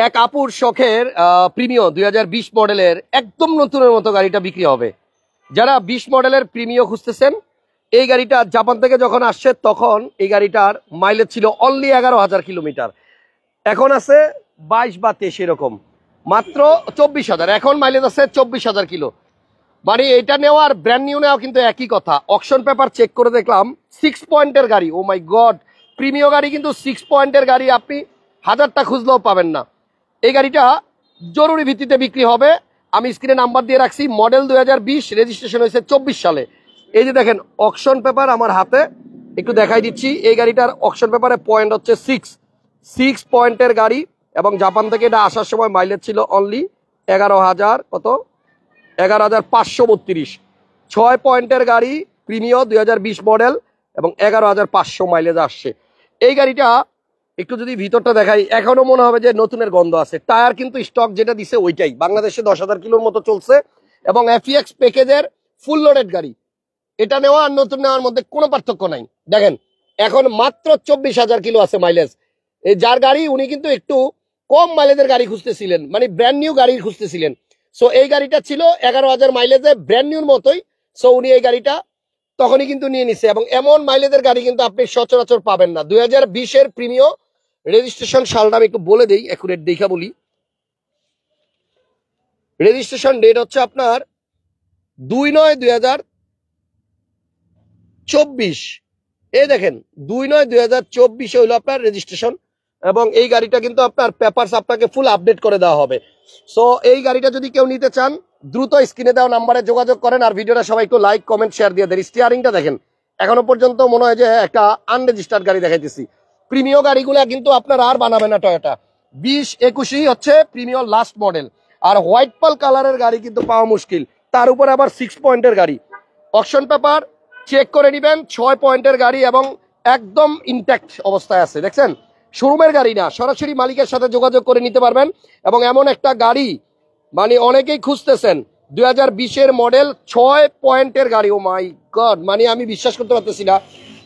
এক আপুর শখের প্রিমিও 2020 মডেলের একদম নতুনের মতো গাড়িটা বিক্রি হবে। যারা 20 মডেলের প্রিমিও খুঁজতেছেন, এই গাড়িটা জাপান থেকে যখন আসছে তখন এই গাড়িটার মাইলেজ ছিল অনলি 11,000 কিলোমিটার, এখন আছে 22 বা 23 এরকম, মাত্র 24,000। এখন মাইলেজ আছে 24,000 কিলো। মানে এটা নেওয়া আর ব্র্যান্ড নিউ নেওয়া কিন্তু একই কথা। অকশন পেপার চেক করে দেখলাম 6 পয়েন্টের গাড়ি। ও মাই গড, প্রিমিও গাড়ি কিন্তু 6 পয়েন্টের গাড়ি আপনি হাজারটা খুঁজলেও পাবেন না। এই গাড়িটা জরুরি ভিত্তিতে বিক্রি হবে। আমি স্ক্রিনে নাম্বার দিয়ে রাখছি, মডেল 2020, রেজিস্ট্রেশন হয়েছে 24 সালে। এই যে দেখেন অকশন পেপার আমার হাতে, একটু দেখাই দিচ্ছি। এই গাড়িটার অকশন পেপারে পয়েন্ট হচ্ছে 6 পয়েন্টের গাড়ি, এবং জাপান থেকে এটা আসার সময় মাইলেজ ছিল অনলি 11,532। 6 পয়েন্টের গাড়ি, প্রিমিও 2020 মডেল এবং 11,500 মাইলেজ আসছে। এই গাড়িটা একটু যদি ভিতরটা দেখাই, এখনো মনে হবে যে নতুনের গন্ধ আছে। টায়ার কিন্তু স্টক যেটা দিছে ওইটাই, বাংলাদেশে 10,000 কিলোর মতো চলছে এবং এফইএক্স প্যাকেজের ফুল লোডেড গাড়ি। এটা নেওয়া আর নতুন নেওয়ার মধ্যে কোনো পার্থক্য নাই। দেখেন এখন মাত্র 24,000 কিলো আছে মাইলেজ। এই যার গাড়ি উনি কিন্তু একটু কম মাইলেজের গাড়ি খুঁজতেছিলেন, মানে ব্র্যান্ড নিউ গাড়ি খুঁজতেছিলেন। সো এই গাড়িটা ছিল 11,000 মাইলেজে, ব্র্যান্ড নিউর মতোই। সো উনি এই গাড়িটা তখনই কিন্তু নিয়ে নিছে, এবং এমন মাইলেজের গাড়ি কিন্তু আপনি সচরাচর পাবেন না। 2020-এর প্রিমিও, রেজিস্ট্রেশন সালটা আমি একটু বলে দেই, অ্যাকুরেট দেখা বলি। রেজিস্ট্রেশন ডেট হচ্ছে আপনার 2/9/2024। এই দেখেন 2/9/2024 হইলো আপনার রেজিস্ট্রেশন, এবং এই গাড়িটা কিন্তু আপনার পেপারস আপনাকে ফুল আপডেট করে দেওয়া হবে। সো এই গাড়িটা যদি কেউ নিতে চান দ্রুত স্ক্রিনে দেওয়া নাম্বারে যোগাযোগ করেন। আর ভিডিওটা সবাই একটু লাইক কমেন্ট শেয়ার দিয়ে দেন। স্টিয়ারিংটা দেখেন, এখনো পর্যন্ত মনে হয় যে একটা আনরেজিস্টার্ড গাড়ি দেখাইতেছি। প্রিমিও গাড়িগুলা কিন্তু আপনার আর বানাবে না টয়োটা। 20-21 হচ্ছে প্রিমিও লাস্ট মডেল, আর হোয়াইট পাল কালারের গাড়ি কিন্তু পাওয়া মুশকিল, তার উপর আবার 6 পয়েন্টের গাড়ি। অকশন পেপার চেক করে নিবেন, 6 পয়েন্টের গাড়ি এবং একদম ইনট্যাক্ট অবস্থায় আছে। দেখছেন, শোরুমের গাড়ি না, সরাসরি মালিকের সাথে যোগাযোগ করে নিতে পারবেন। এবং এমন একটা গাড়ি মানে অনেকেই খুঁজতেছেন, 2020-এর মডেল 6 পয়েন্টের গাড়ি। ও মাই গড, মানে আমি বিশ্বাস করতে পারতেছি না,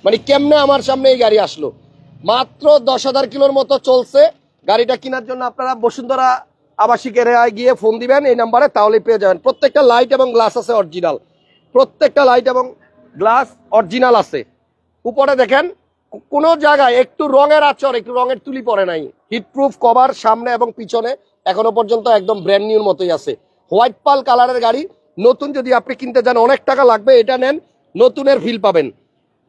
মানে কেমনে আমার সামনে এই গাড়ি আসলো। মাত্র 10,000 কিলোর মতো চলছে। গাড়িটা কেনার জন্য আপনারা বসুন্ধরা আবাসিকের গিয়ে ফোন দিবেন এই নাম্বারে, তাহলে পেয়ে যাবেন। প্রত্যেকটা লাইট এবং গ্লাস আছে অরিজিনাল, প্রত্যেকটা লাইট এবং গ্লাস অরিজিনাল আছে। উপরে দেখেন কোনো জায়গায় একটু রঙের আচর, একটু রঙের তুলি পড়ে নাই। হিটপ্রুফ কভার সামনে এবং পিছনে এখনো পর্যন্ত একদম ব্র্যান্ড নিউর মতোই আছে। হোয়াইট পাল কালারের গাড়ি, নতুন যদি আপনি কিনতে যান অনেক টাকা লাগবে, এটা নেন নতুনের ফিল পাবেন।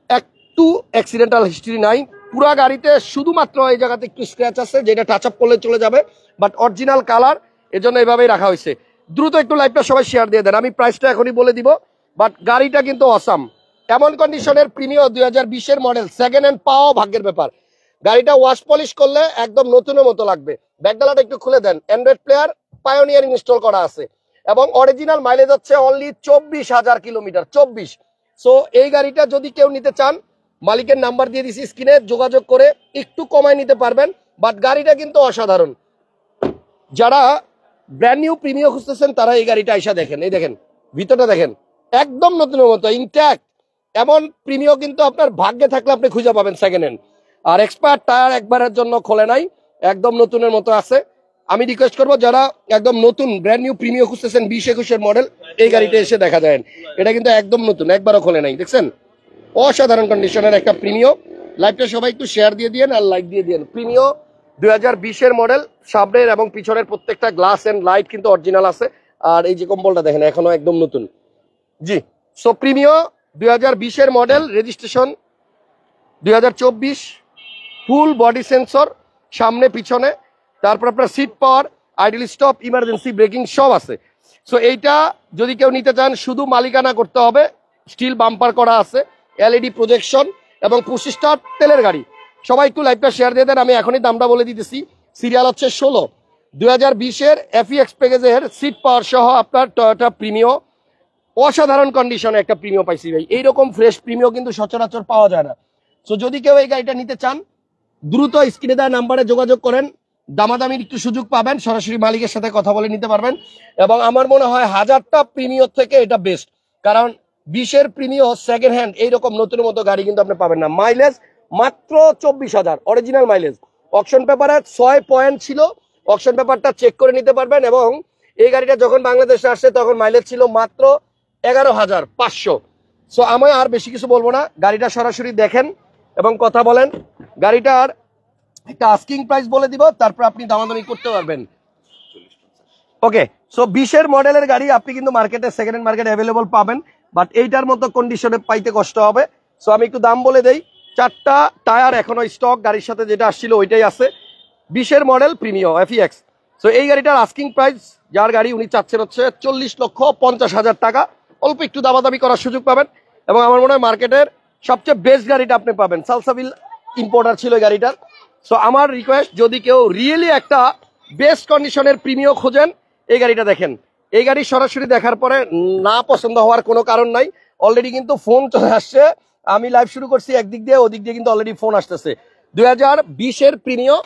একটু অ্যাক্সিডেন্টাল হিস্ট্রি নাই পুরা গাড়িতে, শুধুমাত্র এই জায়গাতে একটু স্ক্র্যাচ আছে যেটা টাচ আপ করলে চলে যাবে, বাট অরিজিনাল কালার, এজন্য এইভাবেই রাখা হয়েছে। দ্রুত একটু লাইভটা সবাই শেয়ার দিয়ে দেন, আমি প্রাইসটা এখনই বলে দিব। বাট গাড়িটা কিন্তু অসাম। এমন কন্ডিশনের প্রিমিও 2020-এর মডেল, সেকেন্ড হ্যান্ড পাওয়া ভাগ্যের ব্যাপার। গাড়িটা ওয়াশ পলিশ করলে একদম নতুনের মতো লাগবে। ব্যাকডালাটা একটু খুলে দেন, অ্যান্ড্রয়েড প্লেয়ার পায়োনিয়ার ইনস্টল করা আছে, এবং অরিজিনাল মাইলেজ হচ্ছে অনলি 24,000 কিলোমিটার, 24। সো এই গাড়িটা যদি কেউ নিতে চান, মালিকের নাম্বার দিয়ে দিছি স্ক্রিনে, যোগাযোগ করে একটু কমায় নিতে পারবেন। বাট গাড়িটা কিন্তু অসাধারণ। যারা ব্র্যান্ড নিউ প্রিমিও খুঁজতেছেন তারা এই গাড়িটা আইসা দেখেন। এই দেখেন ভিতরটা দেখেন, একদম নতুনের মতো ইনট্যাক্ট। এমন প্রিমিও কিন্তু আপনার ভাগ্যে থাকলে আপনি খুঁজে পাবেন সেকেন্ড হ্যান্ড। আর এক্সপায়ার টায়ার একবারের জন্য খোলে নাই, একদম নতুনের মতো আছে। আমি রিকোয়েস্ট করবো যারা একদম নতুন ব্র্যান্ড নিউ প্রিমিও খুঁজতেছেন 20-21-এর মডেল, এই গাড়িটা এসে দেখা যায়। এটা কিন্তু একদম নতুন, একবারও খোলে নাই। দেখছেন অসাধারণ কন্ডিশনের একটা প্রিমিও। লাইভটা সবাই একটু শেয়ার দিয়ে দিয়েন আর লাইক দিয়ে দিয়েন। প্রিমিও 2020-এর মডেল, সামনের এবং পিছনের প্রত্যেকটা গ্লাস এন্ড লাইট কিন্তু অরিজিনাল আছে। আর এই যে কম্বলটা দেখেন এখনো একদম নতুন। জি, সো প্রিমিও 2020-এর model, registration 2024, full body sensor সামনে পিছনে, তারপর আপনার seat power, idle stop, emergency braking সব আছে। সো এইটা যদি কেউ নিতে চান শুধু মালিকানা করতে হবে। স্টিল বাম্পার করা আছে, এলইডি প্রজেকশন এবং 25 স্টার তেলের গাড়ি। সবাই একটু লাইভটা শেয়ার দিয়ে দেন, আমি এখনই দামটা বলে দিতেছি। সিরিয়াল হচ্ছে 16, 2020-এর এফইএক্স প্যাকেজের সিট পাওয়ার সহ আপনার টয়োটা প্রিমিও। অসাধারণ কন্ডিশনে একটা প্রিমিও পাইছি ভাই, এইরকম ফ্রেশ প্রিমিও কিন্তু সচরাচর পাওয়া যায় না। সো যদি কেউ এই গাড়িটা নিতে চান দ্রুত স্ক্রিনে দেওয়া নাম্বারে যোগাযোগ করেন, দামাদামির একটু সুযোগ পাবেন, সরাসরি মালিকের সাথে কথা বলে নিতে পারবেন। এবং আমার মনে হয় 1000টা প্রিমিওর থেকে এটা বেস্ট, কারণ 20-এর প্রিমিও সেকেন্ড হ্যান্ড এইরকম নতুন মতো গাড়ি কিন্তু আপনি পাবেন না। মাইলেজ মাত্র 24,000 অরিজিনাল মাইলেজ। অকশন পেপারে 6 পয়েন্ট ছিল, অকশন পেপারটা চেক করে নিতে পারবেন। এবং এই গাড়িটা যখন বাংলাদেশে আসছে তখন মাইলেজ ছিল মাত্র 11,500। সো আমি আর বেশি কিছু বলবো না, গাড়িটা সরাসরি দেখেন এবং কথা বলেন। গাড়িটার একটা আস্কিং প্রাইস বলে দিব, তারপর আপনি দামাদামি করতে পারবেন। ওকে, সো 20-এর মডেলের গাড়ি আপনি কিন্তু মার্কেটে সেকেন্ড হ্যান্ড মার্কেটে অ্যাভেলেবল পাবেন, বাট এইটার মতো কন্ডিশনে পাইতে কষ্ট হবে। সো আমি একটু দাম বলে দেই। 4টা টায়ার এখনো স্টক, গাড়ির সাথে যেটা আসছিল ওইটাই আছে। 20-এর মডেল প্রিমিয়াম এফইএক্স। সো এই গাড়িটার আস্কিং প্রাইস, যার গাড়ি উনি চাচ্ছেন হচ্ছে 40,50,000 টাকা। অল্প একটু দামাদামি করার সুযোগ পাবেন। এবং আমার মনে হয় মার্কেটের সবচেয়ে বেস্ট গাড়িটা আপনি পাবেন। সালসাবিল ইম্পোর্টার ছিল এই গাড়িটার। সো আমার রিকোয়েস্ট, যদি কেউ রিয়েলি একটা বেস্ট কন্ডিশনের প্রিমিয়াম খোঁজেন, এই গাড়িটা দেখেন। এই গাড়ি সরাসরি দেখার পরে না পছন্দ হওয়ার কোনো কারণ নাই। অলরেডি কিন্তু ফোন চলে আসছে, আমি লাইভ শুরু করছি একদিক দিয়ে, ওদিক দিয়ে কিন্তু অলরেডি ফোন আসতেছে। 2020-এর প্রিমিয়াম,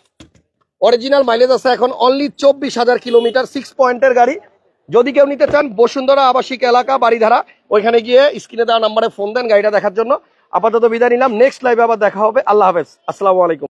অরিজিনাল মাইলেজ আছে এখন অনলি 24,000 কিলোমিটার, 6 পয়েন্টের গাড়ি। যদি কেউ নিতে চান বসুন্ধরা আবাসিক এলাকা বাড়িধারা, ওইখানে গিয়ে স্ক্রিনে দেওয়া নাম্বারে ফোন দেন গাড়িটা দেখার জন্য। আপাতত বিদায় নিলাম, নেক্সট লাইভে আবার দেখা হবে। আল্লাহ হাফেজ, আসসালামু আলাইকুম।